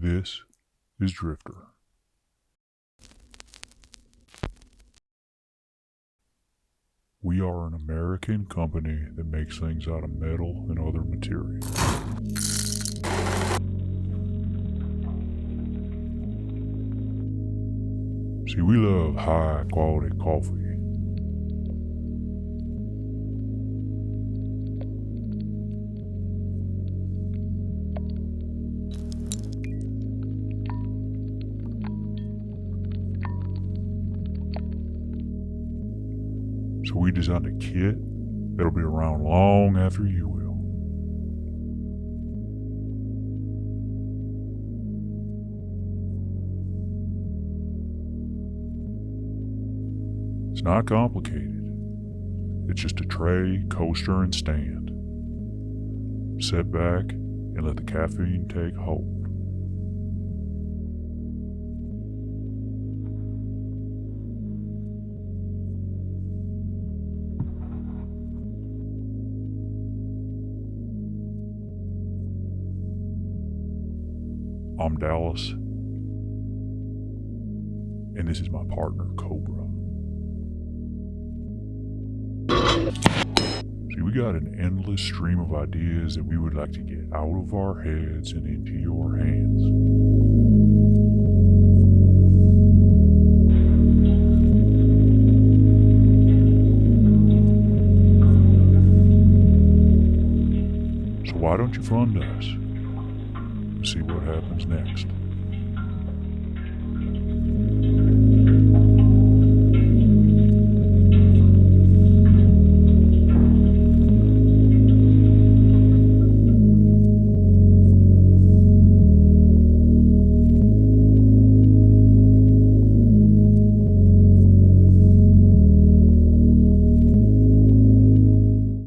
This is Drifter. We are an American company that makes things out of metal and other materials. See, we love high quality coffee. So we designed a kit that'll be around long after you will. It's not complicated. It's just a tray, coaster, and stand. Sit back and let the caffeine take hold. I'm Dallas, and this is my partner, Cobra. See, we got an endless stream of ideas that we would like to get out of our heads and into your hands. So why don't you fund us? See what happens next.